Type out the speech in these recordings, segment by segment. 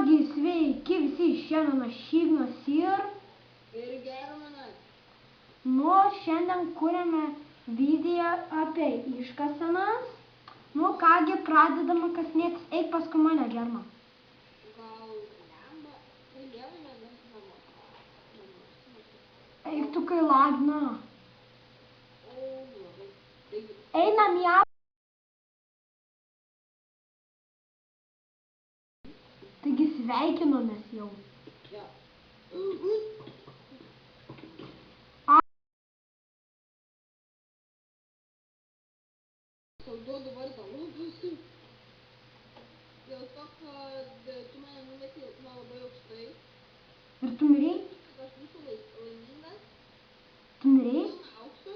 Kągi sveiki visi, šiandien aš Ignas ir Germanas. Šiandien kuriame video apie iškasenas. Kągi pradedame kasinėtis, eik paskui mane, Germa. Gal lemba, pridėjome bent namo. Eik tu kai lagina. O, labai. Taigi. Einam į Taigi sveikinomės jau. Ja. Tau duodu vardą Lobas. Dėl to, kad tu mane numetei labai aukštai. Ir tu mirei? Kad aš būsiu laimingas. Tu mirei? Aukštu.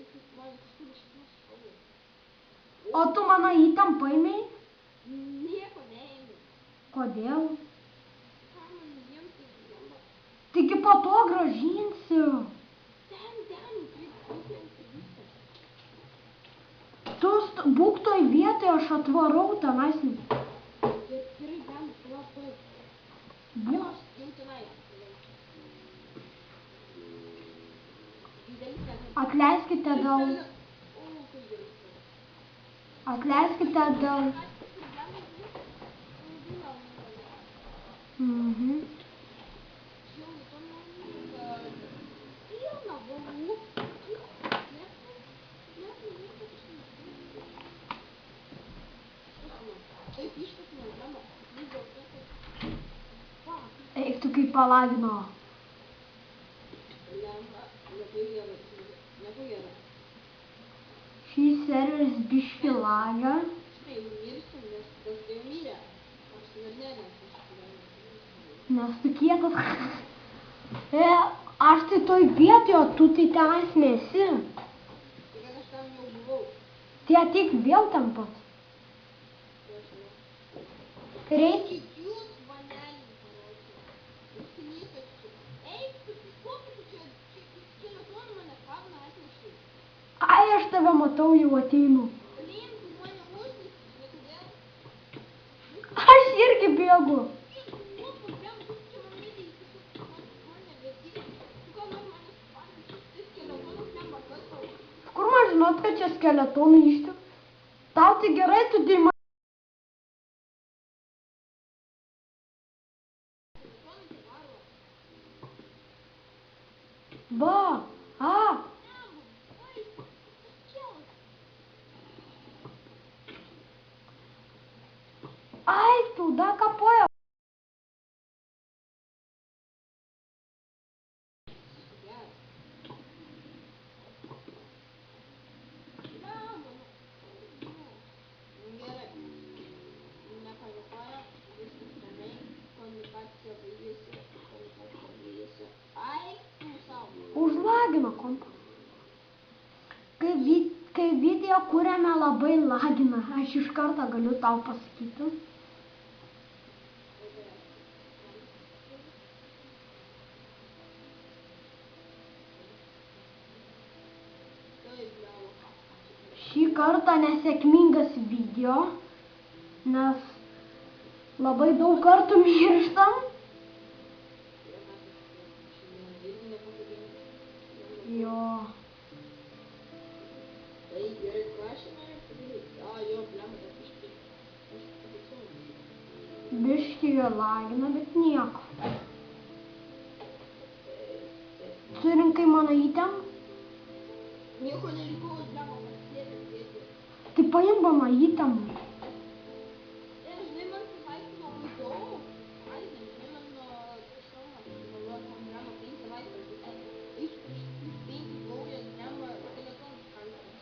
Ir man kažkur išklius šaulė. O tu mano įtampą ėmei? Nieko neėmiau. Kodėl? Ką man jiems tai lemba? Taigi po to grąžinsiu. Tu būk toj vietoje, aš atvarau tenais. Gerai, bam, labai. Aš jau tenai. Atleiskite dėl... Atleiskite dėl... Eik tu kaip palagino. Šis serveris biški laga. Nes tu kietas. Aš tai toj vietoje, tu tai tenais nesi. Tai ateik vėl ten pat. Reikia. Ai, aš tave matau, jau ateinu. Aš irgi bėgu. Kur man žinot, kad čia skeletonų ištik? Tau tai gerai, tu tai man... Va, Ai, tu da kapoja. Užlagino kompą. Kai video kuriame labai lagina, aš iš karto galiu tau pasakyti. Šį kartą nesėkmingas video, nes labai daug kartų mirštam. Jo. Biškį lagina, bet nieko. Surinkai mano įtem? Nieko nelikau, blema, pasėdė. Tai paim mano įtem. Žinai, man savaitino daug. Ai, žinai, man tiesiog man blema 5 savaitės. Eisiu prieš 5 gaujas, blema, telefonas kalbės.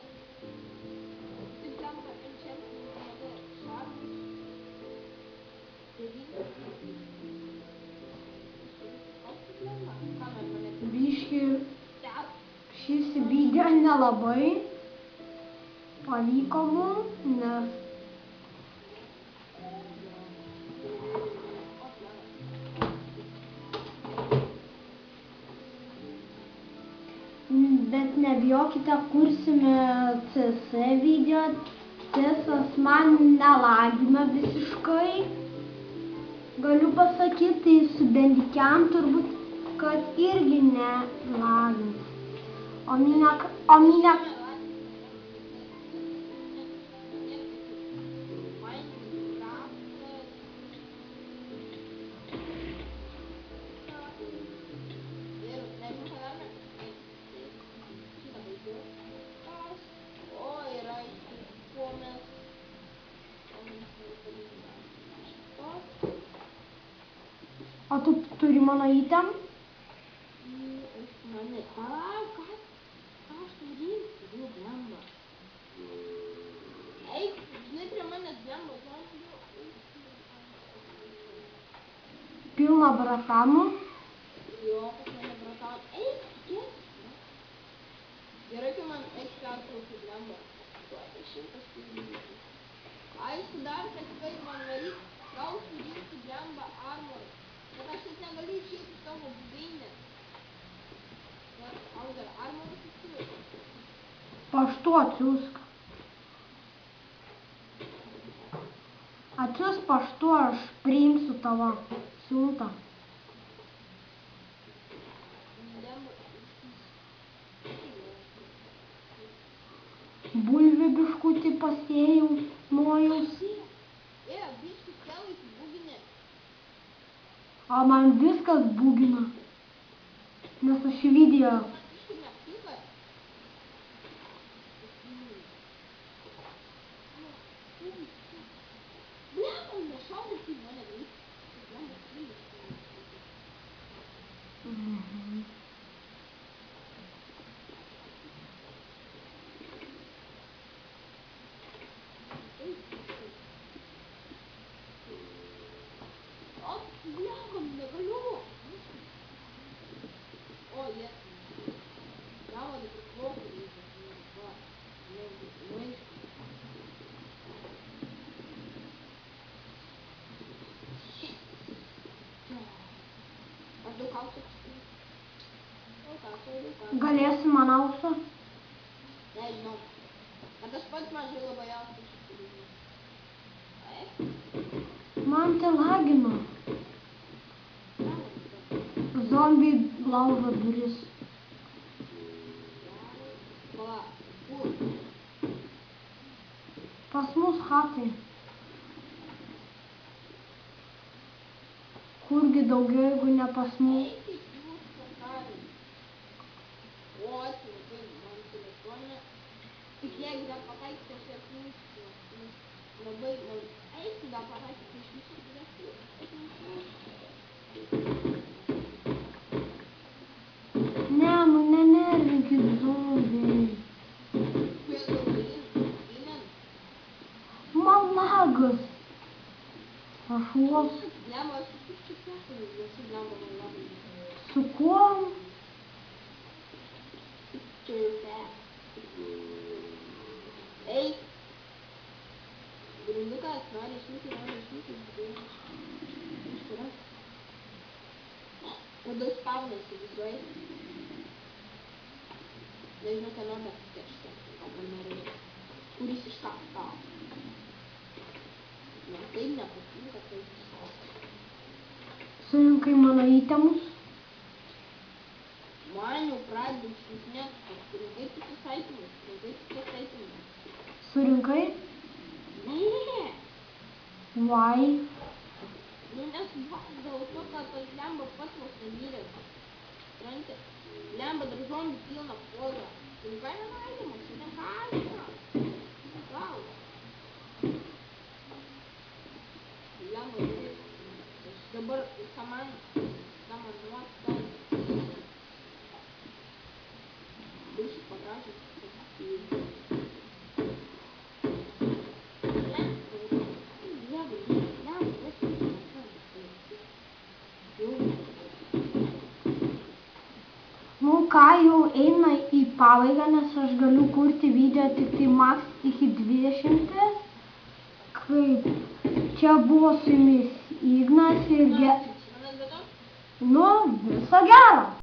Tai blema, penčiam, mada, šarvus. Biškį šis video nelabai pavyko mums, nes bet nebijokite, kursime CS video. CS'as man nelagina visiškai. Galiu pasakyti, su bendikiam turbūt, kad irgi ne lagins. O minė... O tu turi mano įtem? Pilna bratamų? Jo, pas mane bratam. Eik, kiek? Gerai, kai man eik pertraukti blemba. Tuo 100 pinigų. Aišku, dar kažkaip man varyt, gal surinkti blemba armor. Bet aš taip negaliu išėti savo buveinę. Aš dar armorus įsivaizdu. Paštu atsiųsk. Atsiųsk paštu, aš priimsiu tavo siuntą. Bulvių biškutį pasėjau, nojaus. Biškis kelai buginė. O man viskas bugina. Nes aš video. Galėsi man auksą? Nežinau. Bet aš pats mažai labai auksą. Man tai lagino. Zombiai laužo duris. Kur? Pas mus chatai. Kurgi daugiau, jeigu ne pas mus? Tik jeigu dar pataikyti, aš atjungsiu. Labai, eisiu dar pataikyti iš visų direktyvų. Ne, nu nenervinkit zombiai. Man lagas. Aš vos. Su kuom? Ei! Grundukas, nori išmyti. Tada spaunas įsivaizduoji. Nežinau, ką nori atsitešti. Gal man nereikia. Kuris iš ką stau. Man taip nepatinka, taip stau. Surinkai mano įtemus? Man jau pradėjau šimtinėt, surinkai tik įsaitymus. Surinkai? Ne. Why? Nu, nes dėl to, kad tas lemba pats vos nemyrės. Supranti? Lemba dar zombių pilna pozą. Surinkai nenaidymus, negalima. Gal. Lemba duris. Aš dabar saman nuostą. Duši pagražinti. Nu ką, jau eina į pabaigą, nes aš galiu kurti video tik tai max iki 20. Kaip čia buvo su jumis Ignas ir... Nu, viso gero.